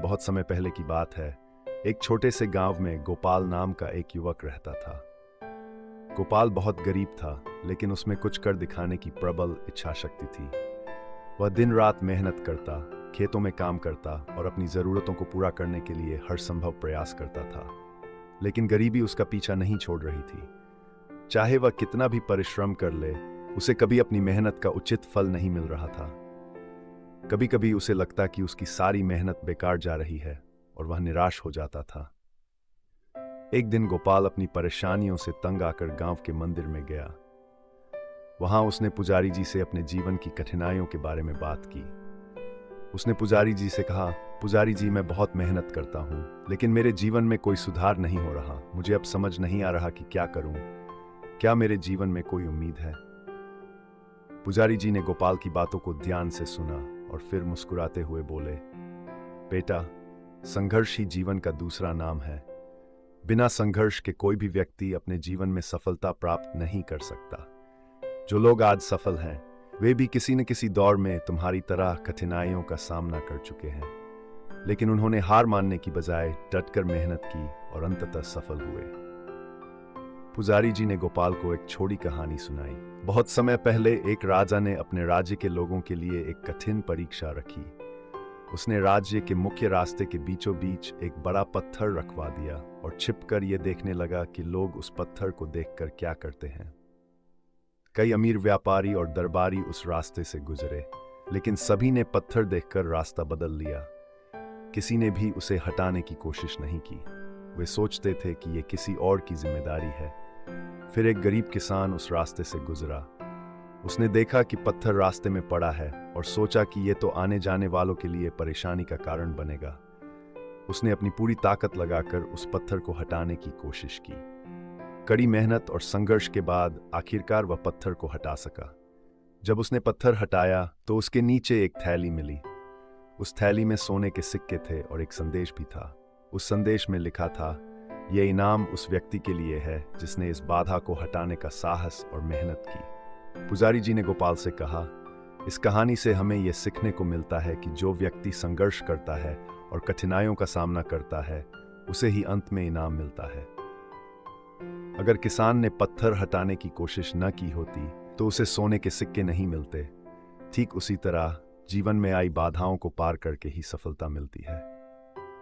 बहुत समय पहले की बात है। एक छोटे से गांव में गोपाल नाम का एक युवक रहता था। गोपाल बहुत गरीब था, लेकिन उसमें कुछ कर दिखाने की प्रबल इच्छा शक्ति थी। वह दिन रात मेहनत करता, खेतों में काम करता और अपनी जरूरतों को पूरा करने के लिए हर संभव प्रयास करता था। लेकिन गरीबी उसका पीछा नहीं छोड़ रही थी। चाहे वह कितना भी परिश्रम कर ले, उसे कभी अपनी मेहनत का उचित फल नहीं मिल रहा था। कभी कभी उसे लगता कि उसकी सारी मेहनत बेकार जा रही है और वह निराश हो जाता था। एक दिन गोपाल अपनी परेशानियों से तंग आकर गांव के मंदिर में गया। वहां उसने पुजारी जी से अपने जीवन की कठिनाइयों के बारे में बात की। उसने पुजारी जी से कहा, पुजारी जी, मैं बहुत मेहनत करता हूं, लेकिन मेरे जीवन में कोई सुधार नहीं हो रहा। मुझे अब समझ नहीं आ रहा कि क्या करूं। क्या मेरे जीवन में कोई उम्मीद है? पुजारी जी ने गोपाल की बातों को ध्यान से सुना और फिर मुस्कुराते हुए बोले, बेटा, संघर्ष ही जीवन का दूसरा नाम है। बिना संघर्ष के कोई भी व्यक्ति अपने जीवन में सफलता प्राप्त नहीं कर सकता। जो लोग आज सफल हैं, वे भी किसी न किसी दौर में तुम्हारी तरह कठिनाइयों का सामना कर चुके हैं, लेकिन उन्होंने हार मानने की बजाय डटकर मेहनत की और अंततः सफल हुए। पुजारी जी ने गोपाल को एक छोटी कहानी सुनाई। बहुत समय पहले एक राजा ने अपने राज्य के लोगों के लिए एक कठिन परीक्षा रखी। उसने राज्य के मुख्य रास्ते के बीचों बीच एक बड़ा पत्थर रखवा दिया और छिपकर यह देखने लगा कि लोग उस पत्थर को देखकर क्या करते हैं। कई अमीर व्यापारी और दरबारी उस रास्ते से गुजरे, लेकिन सभी ने पत्थर देखकर रास्ता बदल लिया। किसी ने भी उसे हटाने की कोशिश नहीं की। वे सोचते थे कि यह किसी और की जिम्मेदारी है। फिर एक गरीब किसान उस रास्ते से गुजरा। उसने देखा कि पत्थर रास्ते में पड़ा है और सोचा कि यह तो आने जाने वालों के लिए परेशानी का कारण बनेगा। उसने अपनी पूरी ताकत लगाकर उस पत्थर को हटाने की कोशिश की। कड़ी मेहनत और संघर्ष के बाद आखिरकार वह पत्थर को हटा सका। जब उसने पत्थर हटाया तो उसके नीचे एक थैली मिली। उस थैली में सोने के सिक्के थे और एक संदेश भी था। उस संदेश में लिखा था, यह इनाम उस व्यक्ति के लिए है जिसने इस बाधा को हटाने का साहस और मेहनत की। पुजारी जी ने गोपाल से कहा, इस कहानी से हमें यह सीखने को मिलता है कि जो व्यक्ति संघर्ष करता है और कठिनाइयों का सामना करता है, उसे ही अंत में इनाम मिलता है। अगर किसान ने पत्थर हटाने की कोशिश न की होती तो उसे सोने के सिक्के नहीं मिलते। ठीक उसी तरह जीवन में आई बाधाओं को पार करके ही सफलता मिलती है।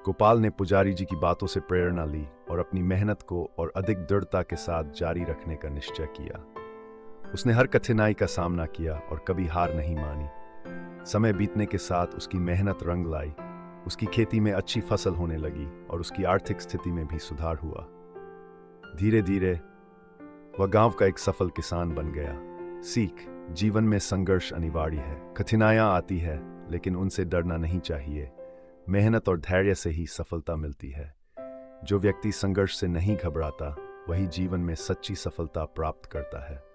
गोपाल ने पुजारी जी की बातों से प्रेरणा ली और अपनी मेहनत को और अधिक दृढ़ता के साथ जारी रखने का निश्चय किया। उसने हर कठिनाई का सामना किया और कभी हार नहीं मानी। समय बीतने के साथ उसकी मेहनत रंग लाई। उसकी खेती में अच्छी फसल होने लगी और उसकी आर्थिक स्थिति में भी सुधार हुआ। धीरे धीरे वह गांव का एक सफल किसान बन गया। सीख, जीवन में संघर्ष अनिवार्य है। कठिनाइयां आती है, लेकिन उनसे डरना नहीं चाहिए। मेहनत और धैर्य से ही सफलता मिलती है। जो व्यक्ति संघर्ष से नहीं घबराता, वही जीवन में सच्ची सफलता प्राप्त करता है।